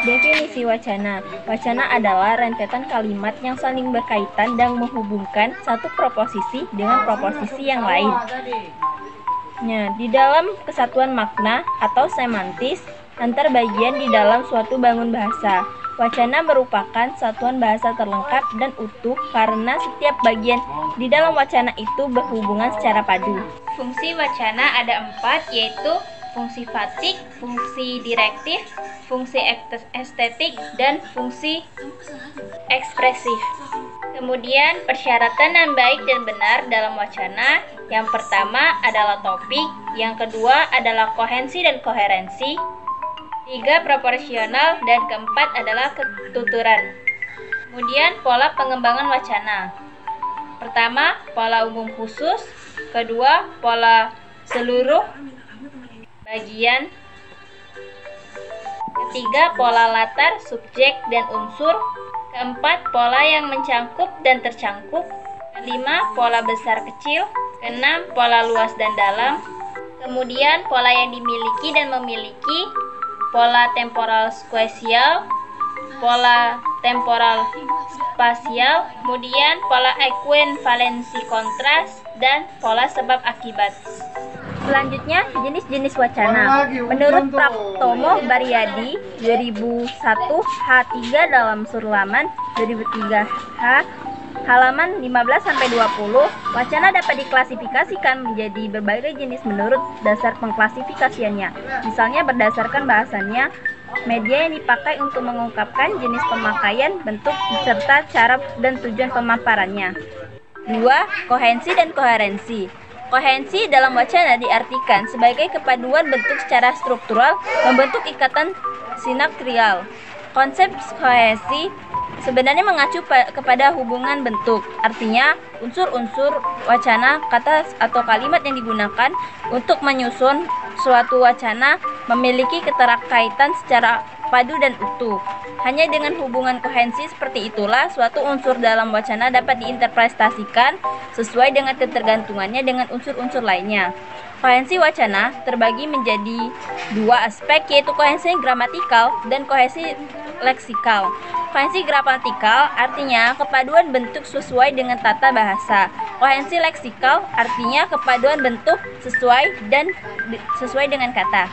Definisi wacana. Wacana adalah rentetan kalimat yang saling berkaitan dan menghubungkan satu proposisi dengan proposisi yang lain. Di dalam kesatuan makna atau semantis antar bagian di dalam suatu bangun bahasa. Wacana merupakan satuan bahasa terlengkap dan utuh karena setiap bagian di dalam wacana itu berhubungan secara padu. Fungsi wacana ada 4, yaitu fungsi fatik, fungsi direktif, fungsi estetik, dan fungsi ekspresif. Kemudian persyaratan yang baik dan benar dalam wacana, yang pertama adalah topik, yang kedua adalah kohensi dan koherensi, 3 proporsional, dan keempat adalah ketuturan. Kemudian pola pengembangan wacana. Pertama, pola umum khusus, kedua, pola seluruh bagian, ketiga, pola latar, subjek, dan unsur, keempat, pola yang mencangkup dan tercangkup, kelima, pola besar kecil, keenam, pola luas dan dalam, kemudian pola yang dimiliki dan memiliki, pola temporal spasial, pola temporal spasial, kemudian pola ekuivalensi kontras, dan pola sebab akibat. Selanjutnya, jenis-jenis wacana. Menurut Praptomo Baryadi 2001 H3 dalam Surlaman 2003 halaman 15-20, wacana dapat diklasifikasikan menjadi berbagai jenis menurut dasar pengklasifikasiannya. Misalnya berdasarkan bahasannya, media yang dipakai untuk mengungkapkan jenis pemakaian, bentuk, serta cara dan tujuan pemaparannya. 2. Kohensi dan koherensi. Kohensi dalam wacana diartikan sebagai kepaduan bentuk secara struktural membentuk ikatan sinakrial. Konsep kohesi sebenarnya mengacu kepada hubungan bentuk. Artinya, unsur-unsur wacana, kata atau kalimat yang digunakan untuk menyusun suatu wacana memiliki keterkaitan secara padu dan utuh. Hanya dengan hubungan kohensi seperti itulah suatu unsur dalam wacana dapat diinterpretasikan sesuai dengan ketergantungannya dengan unsur-unsur lainnya. Kohensi wacana terbagi menjadi 2 aspek, yaitu kohensi gramatikal dan kohensi leksikal. Kohensi gramatikal artinya kepaduan bentuk sesuai dengan tata bahasa. Kohensi leksikal artinya kepaduan bentuk sesuai dengan kata.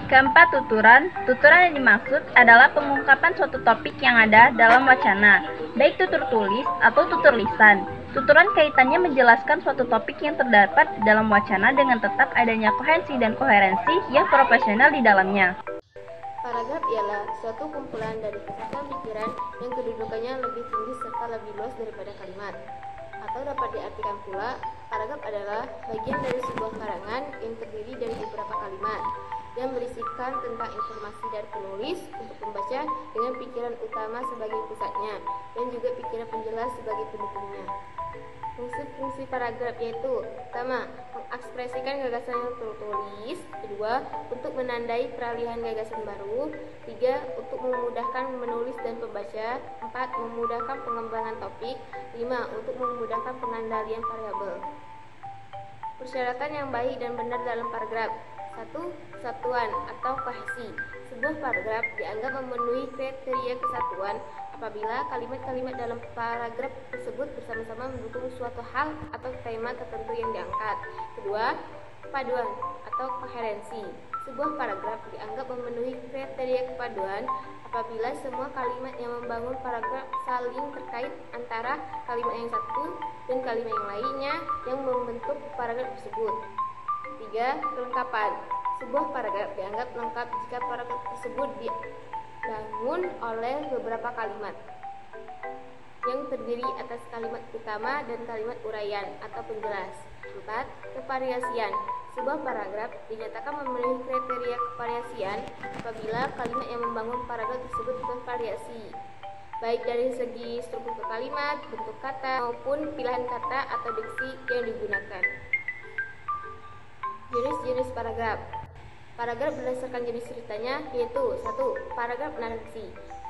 Keempat, tuturan. Tuturan yang dimaksud adalah pengungkapan suatu topik yang ada dalam wacana, baik tutur tulis atau tutur lisan. Tuturan kaitannya menjelaskan suatu topik yang terdapat dalam wacana dengan tetap adanya kohensi dan koherensi yang proporsional di dalamnya. Paragraf ialah suatu kumpulan dari kesatuan pikiran yang kedudukannya lebih tinggi serta lebih luas daripada kalimat. Atau dapat diartikan pula, paragraf adalah bagian dari sebuah karangan yang terdiri dari beberapa kalimat yang berisikan tentang informasi dari penulis untuk pembaca dengan pikiran utama sebagai pusatnya dan juga pikiran penjelas sebagai pendukungnya. Fungsi-fungsi paragraf yaitu: pertama, mengekspresikan gagasan yang tertulis; kedua, untuk menandai peralihan gagasan baru; tiga, untuk memudahkan menulis dan pembaca; empat, memudahkan pengembangan topik; lima, untuk memudahkan pengendalian variabel. Persyaratan yang baik dan benar dalam paragraf. 1. Kesatuan atau kohesi. Sebuah paragraf dianggap memenuhi kriteria kesatuan apabila kalimat-kalimat dalam paragraf tersebut bersama-sama mendukung suatu hal atau tema tertentu yang diangkat. Kedua, kepaduan atau koherensi. Sebuah paragraf dianggap memenuhi kriteria kepaduan apabila semua kalimat yang membangun paragraf saling terkait antara kalimat yang satu dan kalimat yang lainnya yang membentuk paragraf tersebut. 3. Kelengkapan. Sebuah paragraf dianggap lengkap jika paragraf tersebut dibangun oleh beberapa kalimat yang terdiri atas kalimat utama dan kalimat uraian atau penjelas. 4. Kevariasian. Sebuah paragraf dinyatakan memenuhi kriteria kevariasian apabila kalimat yang membangun paragraf tersebut bervariasi, baik dari segi struktur kalimat, bentuk kata, maupun pilihan kata atau diksi yang digunakan. Jenis-jenis paragraf. Paragraf berdasarkan jenis ceritanya yaitu: 1. Paragraf narasi.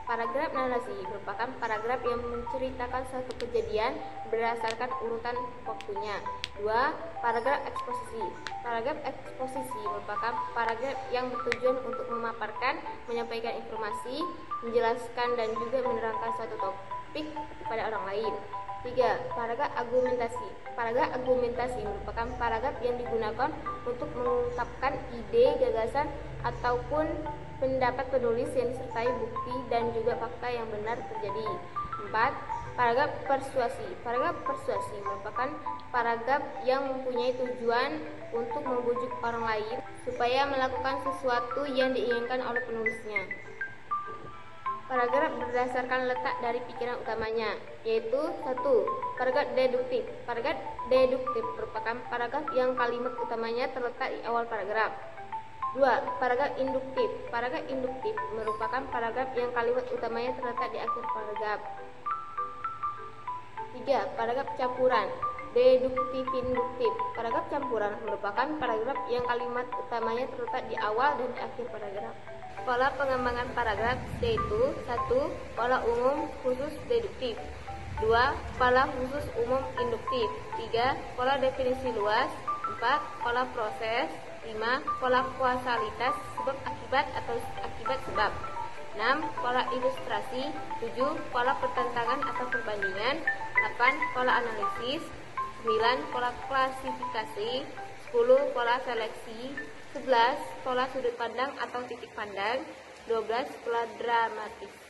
Paragraf narasi merupakan paragraf yang menceritakan suatu kejadian berdasarkan urutan waktunya. 2. Paragraf eksposisi. Paragraf eksposisi merupakan paragraf yang bertujuan untuk memaparkan, menyampaikan informasi, menjelaskan dan juga menerangkan suatu topik kepada orang lain. 3. Paragraf argumentasi. Paragraf argumentasi merupakan paragraf yang digunakan untuk mengungkapkan ide, gagasan, ataupun pendapat penulis yang disertai bukti dan juga fakta yang benar terjadi. 4. Paragraf persuasi. Paragraf persuasi merupakan paragraf yang mempunyai tujuan untuk membujuk orang lain supaya melakukan sesuatu yang diinginkan oleh penulisnya. Paragraf berdasarkan letak dari pikiran utamanya, yaitu 1. Paragraf deduktif. Paragraf deduktif merupakan paragraf yang kalimat utamanya terletak di awal paragraf. 2. Paragraf induktif. Paragraf induktif merupakan paragraf yang kalimat utamanya terletak di akhir paragraf. 3. Paragraf campuran. Deduktif induktif. Paragraf campuran merupakan paragraf yang kalimat utamanya terletak di awal dan di akhir paragraf. Pola pengembangan paragraf yaitu 1. Pola umum khusus deduktif. 2. Pola khusus umum induktif. 3. Pola definisi luas. 4. Pola proses. 5. Pola kausalitas sebab akibat atau akibat sebab. 6. Pola ilustrasi. 7. Pola pertentangan atau perbandingan. 8. Pola analisis. 9. Pola klasifikasi. 10. Pola seleksi. 11. Pola sudut pandang atau titik pandang. 12. Pola dramatis.